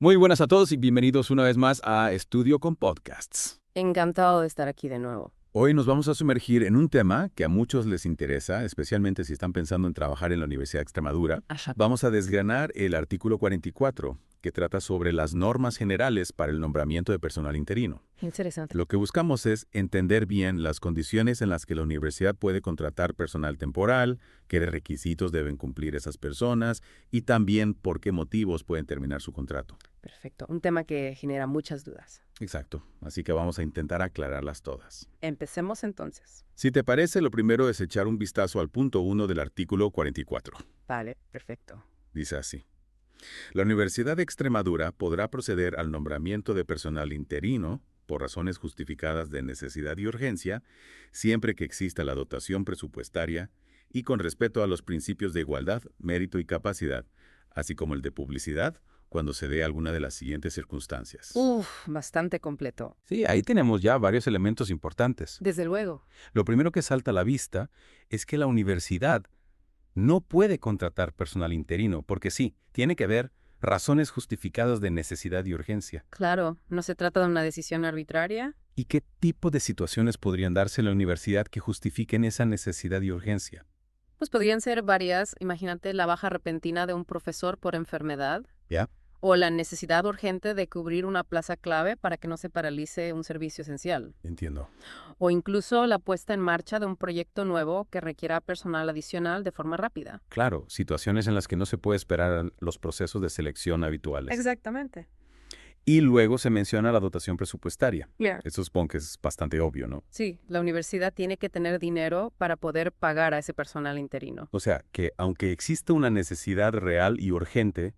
Muy buenas a todos y bienvenidos una vez más a Estudio con Podcasts. Encantado de estar aquí de nuevo. Hoy nos vamos a sumergir en un tema que a muchos les interesa, especialmente si están pensando en trabajar en la Universidad de Extremadura. Ajá. Vamos a desgranar el artículo 44, que trata sobre las normas generales para el nombramiento de personal interino. Interesante. Lo que buscamos es entender bien las condiciones en las que la universidad puede contratar personal temporal, qué requisitos deben cumplir esas personas y también por qué motivos pueden terminar su contrato. Perfecto. Un tema que genera muchas dudas. Exacto, así que vamos a intentar aclararlas todas. Empecemos entonces. Si te parece, lo primero es echar un vistazo al punto 1 del artículo 44. Vale, perfecto. Dice así. La Universidad de Extremadura podrá proceder al nombramiento de personal interino por razones justificadas de necesidad y urgencia, siempre que exista la dotación presupuestaria y con respeto a los principios de igualdad, mérito y capacidad, así como el de publicidad, cuando se dé alguna de las siguientes circunstancias. Bastante completo. Sí, ahí tenemos ya varios elementos importantes. Desde luego. Lo primero que salta a la vista es que la universidad no puede contratar personal interino, porque sí, tiene que haber razones justificadas de necesidad y urgencia. Claro, no se trata de una decisión arbitraria. ¿Y qué tipo de situaciones podrían darse en la universidad que justifiquen esa necesidad y urgencia? Pues podrían ser varias. Imagínate la baja repentina de un profesor por enfermedad. ¿Ya? O la necesidad urgente de cubrir una plaza clave para que no se paralice un servicio esencial. Entiendo. O incluso la puesta en marcha de un proyecto nuevo que requiera personal adicional de forma rápida. Claro, situaciones en las que no se puede esperar a los procesos de selección habituales. Exactamente. Y luego se menciona la dotación presupuestaria. Claro. Eso supongo que es bastante obvio, ¿no? Sí, la universidad tiene que tener dinero para poder pagar a ese personal interino. O sea, que aunque exista una necesidad real y urgente,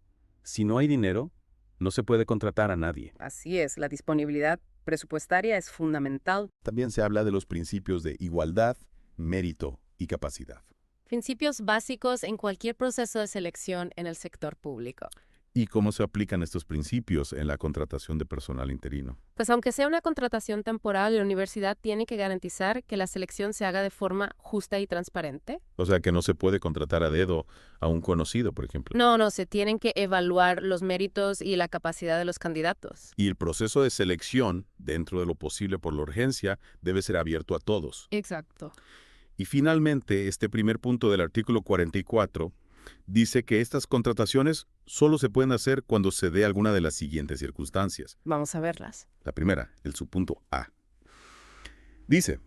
si no hay dinero, no se puede contratar a nadie. Así es, la disponibilidad presupuestaria es fundamental. También se habla de los principios de igualdad, mérito y capacidad. Principios básicos en cualquier proceso de selección en el sector público. ¿Y cómo se aplican estos principios en la contratación de personal interino? Pues aunque sea una contratación temporal, la universidad tiene que garantizar que la selección se haga de forma justa y transparente. O sea, que no se puede contratar a dedo a un conocido, por ejemplo. No, se tienen que evaluar los méritos y la capacidad de los candidatos. Y el proceso de selección, dentro de lo posible por la urgencia, debe ser abierto a todos. Exacto. Y finalmente, este primer punto del artículo 44 dice que estas contrataciones solo se pueden hacer cuando se dé alguna de las siguientes circunstancias. Vamos a verlas. La primera, el subpunto A. Dice,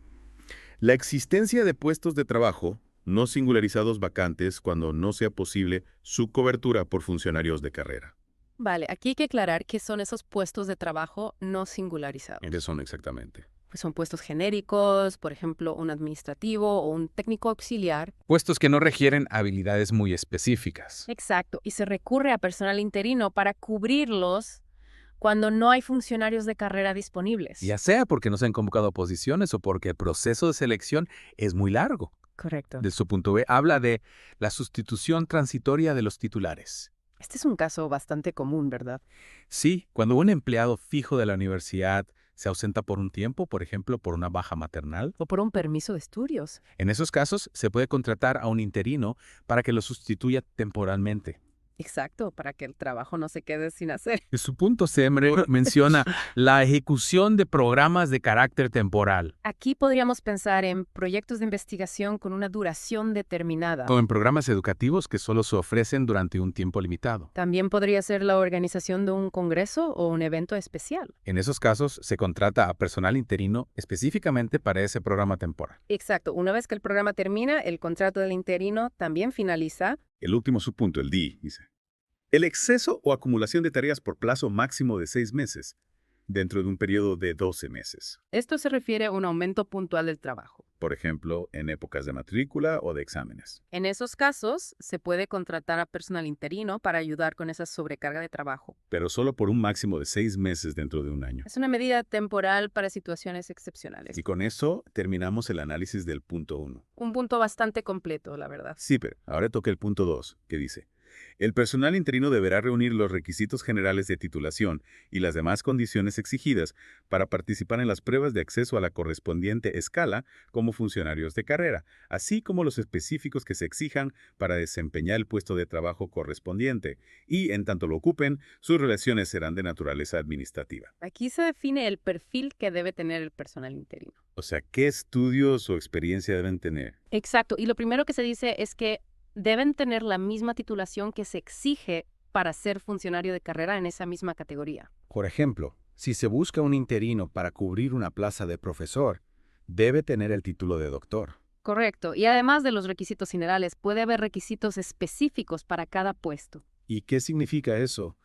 la existencia de puestos de trabajo no singularizados vacantes cuando no sea posible su cobertura por funcionarios de carrera. Vale, aquí hay que aclarar qué son esos puestos de trabajo no singularizados. ¿Qué son exactamente? Pues son puestos genéricos, por ejemplo, un administrativo o un técnico auxiliar. Puestos que no requieren habilidades muy específicas. Exacto, y se recurre a personal interino para cubrirlos cuando no hay funcionarios de carrera disponibles. Ya sea porque no se han convocado posiciones o porque el proceso de selección es muy largo. Correcto. De su punto B, habla de la sustitución transitoria de los titulares. Este es un caso bastante común, ¿verdad? Sí, cuando un empleado fijo de la universidad se ausenta por un tiempo, por ejemplo, por una baja maternal, O por un permiso de estudios. en esos casos se puede contratar a un interino para que lo sustituya temporalmente. Exacto, para que el trabajo no se quede sin hacer. En su punto C menciona la ejecución de programas de carácter temporal, Aquí podríamos pensar en proyectos de investigación con una duración determinada. o en programas educativos que solo se ofrecen durante un tiempo limitado. También podría ser la organización de un congreso o un evento especial. En esos casos, se contrata a personal interino específicamente para ese programa temporal. Exacto, una vez que el programa termina, el contrato del interino también finaliza. El último subpunto, el D, dice. El exceso o acumulación de tareas por plazo máximo de 6 meses, dentro de un periodo de 12 meses. Esto se refiere a un aumento puntual del trabajo. Por ejemplo, en épocas de matrícula o de exámenes. En esos casos, se puede contratar a personal interino para ayudar con esa sobrecarga de trabajo. Pero solo por un máximo de 6 meses dentro de un año. Es una medida temporal para situaciones excepcionales. Y con eso terminamos el análisis del punto 1. Un punto bastante completo, la verdad. Sí, pero ahora toca el punto 2, que dice, El personal interino deberá reunir los requisitos generales de titulación y las demás condiciones exigidas para participar en las pruebas de acceso a la correspondiente escala como funcionarios de carrera, así como los específicos que se exijan para desempeñar el puesto de trabajo correspondiente, y en tanto lo ocupen, sus relaciones serán de naturaleza administrativa. Aquí se define el perfil que debe tener el personal interino. O sea, ¿qué estudios o experiencia deben tener? Exacto, y lo primero que se dice es que deben tener la misma titulación que se exige para ser funcionario de carrera en esa misma categoría. Por ejemplo, si se busca un interino para cubrir una plaza de profesor, debe tener el título de doctor. Correcto, y además de los requisitos generales, puede haber requisitos específicos para cada puesto. ¿Y qué significa eso?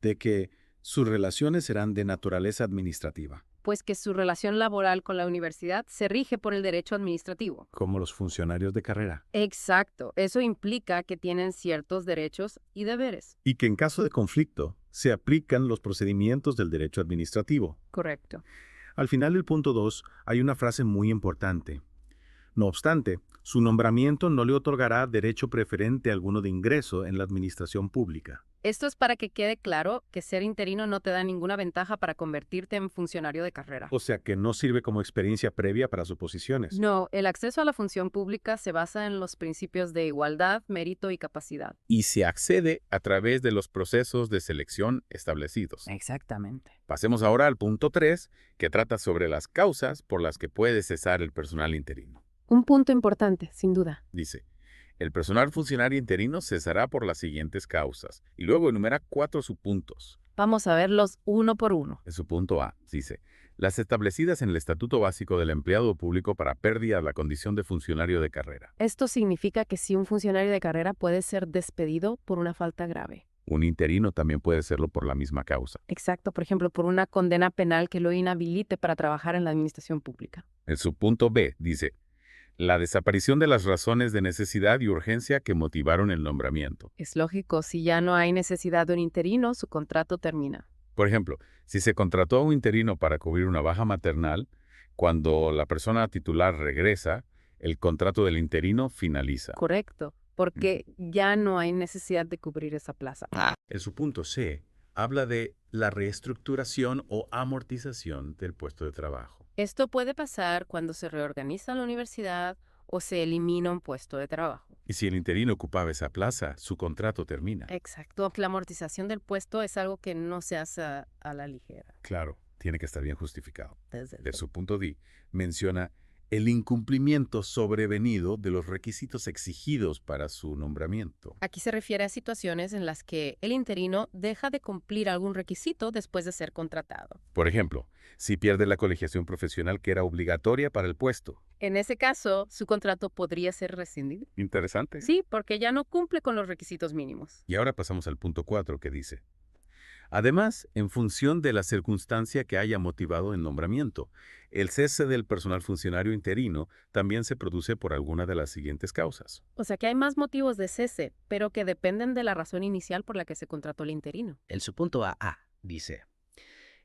De que sus relaciones serán de naturaleza administrativa, Pues que su relación laboral con la universidad se rige por el derecho administrativo. como los funcionarios de carrera. Exacto, eso implica que tienen ciertos derechos y deberes. Y que en caso de conflicto, se aplican los procedimientos del derecho administrativo. Correcto. Al final del punto 2 hay una frase muy importante. No obstante, su nombramiento no le otorgará derecho preferente alguno de ingreso en la administración pública. Esto es para que quede claro que ser interino no te da ninguna ventaja para convertirte en funcionario de carrera. O sea que no sirve como experiencia previa para suposiciones. No, el acceso a la función pública se basa en los principios de igualdad, mérito y capacidad. Y se accede a través de los procesos de selección establecidos. Exactamente. Pasemos ahora al punto 3, que trata sobre las causas por las que puede cesar el personal interino. Un punto importante, sin duda. Dice, el personal funcionario interino cesará por las siguientes causas, y luego enumera 4 subpuntos. Vamos a verlos uno por uno. En su punto A, dice, las establecidas en el Estatuto Básico del Empleado Público para pérdida de la condición de funcionario de carrera. Esto significa que si un funcionario de carrera puede ser despedido por una falta grave. Un interino también puede serlo por la misma causa. Exacto, por ejemplo, por una condena penal que lo inhabilite para trabajar en la administración pública. El subpunto B dice, la desaparición de las razones de necesidad y urgencia que motivaron el nombramiento. Es lógico, si ya no hay necesidad de un interino, su contrato termina. Por ejemplo, si se contrató a un interino para cubrir una baja maternal, cuando la persona titular regresa, el contrato del interino finaliza. Correcto, porque ya no hay necesidad de cubrir esa plaza. El subpunto C habla de la reestructuración o amortización del puesto de trabajo. Esto puede pasar cuando se reorganiza la universidad o se elimina un puesto de trabajo. Y si el interino ocupaba esa plaza, su contrato termina. Exacto, la amortización del puesto es algo que no se hace a la ligera. Claro, tiene que estar bien justificado. Desde El subpunto D menciona el incumplimiento sobrevenido de los requisitos exigidos para su nombramiento. Aquí se refiere a situaciones en las que el interino deja de cumplir algún requisito después de ser contratado. Por ejemplo, si pierde la colegiación profesional que era obligatoria para el puesto. En ese caso, su contrato podría ser rescindido. Interesante. Sí, porque ya no cumple con los requisitos mínimos. Y ahora pasamos al punto 4 que dice, además, en función de la circunstancia que haya motivado el nombramiento, el cese del personal funcionario interino también se produce por alguna de las siguientes causas. O sea que hay más motivos de cese, pero que dependen de la razón inicial por la que se contrató el interino. El subpunto AA dice,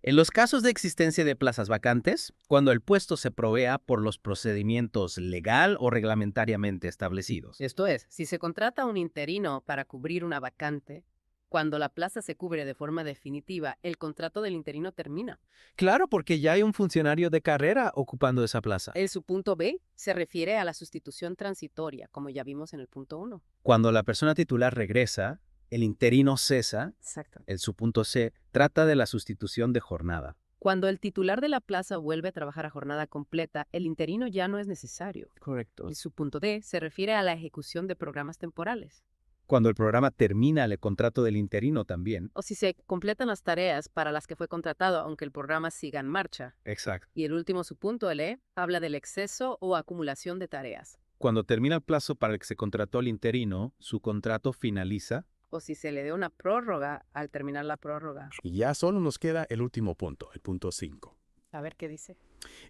en los casos de existencia de plazas vacantes, cuando el puesto se provea por los procedimientos legal o reglamentariamente establecidos. Esto es, si se contrata a un interino para cubrir una vacante, cuando la plaza se cubre de forma definitiva, el contrato del interino termina. Claro, porque ya hay un funcionario de carrera ocupando esa plaza. El subpunto B se refiere a la sustitución transitoria, como ya vimos en el punto 1. Cuando la persona titular regresa, el interino cesa. Exacto. El subpunto C trata de la sustitución de jornada. Cuando el titular de la plaza vuelve a trabajar a jornada completa, el interino ya no es necesario. Correcto. El subpunto D se refiere a la ejecución de programas temporales. Cuando el programa termina el contrato del interino también. O si se completan las tareas para las que fue contratado, aunque el programa siga en marcha. Exacto. Y el último subpunto, el E, habla del exceso o acumulación de tareas. Cuando termina el plazo para el que se contrató al interino, su contrato finaliza. O si se le dé una prórroga al terminar la prórroga. Y ya solo nos queda el último punto, el punto 5. A ver qué dice.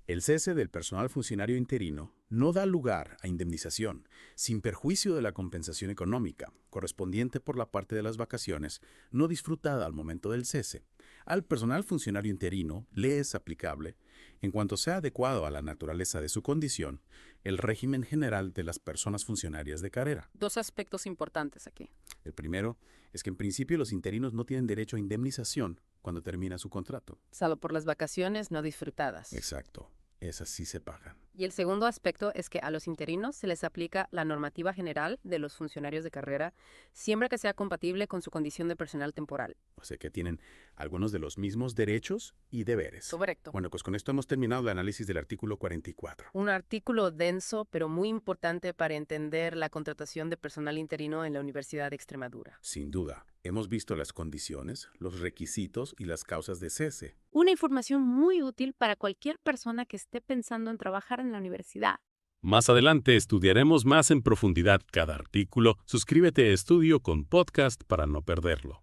El cese del personal funcionario interino no da lugar a indemnización, sin perjuicio de la compensación económica, correspondiente por la parte de las vacaciones no disfrutada al momento del cese. Al personal funcionario interino le es aplicable, en cuanto sea adecuado a la naturaleza de su condición, el régimen general de las personas funcionarias de carrera. Dos aspectos importantes aquí. El primero es que en principio los interinos no tienen derecho a indemnización cuando termina su contrato. Salvo por las vacaciones no disfrutadas. Exacto. Esas sí se pagan. Y el segundo aspecto es que a los interinos se les aplica la normativa general de los funcionarios de carrera siempre que sea compatible con su condición de personal temporal. O sea que tienen algunos de los mismos derechos y deberes. Correcto. Bueno, pues con esto hemos terminado el análisis del artículo 44. Un artículo denso, pero muy importante para entender la contratación de personal interino en la Universidad de Extremadura. Sin duda, hemos visto las condiciones, los requisitos y las causas de cese. Una información muy útil para cualquier persona que esté pensando en trabajar en la universidad. Más adelante estudiaremos más en profundidad cada artículo. Suscríbete a Estudio con Podcast para no perderlo.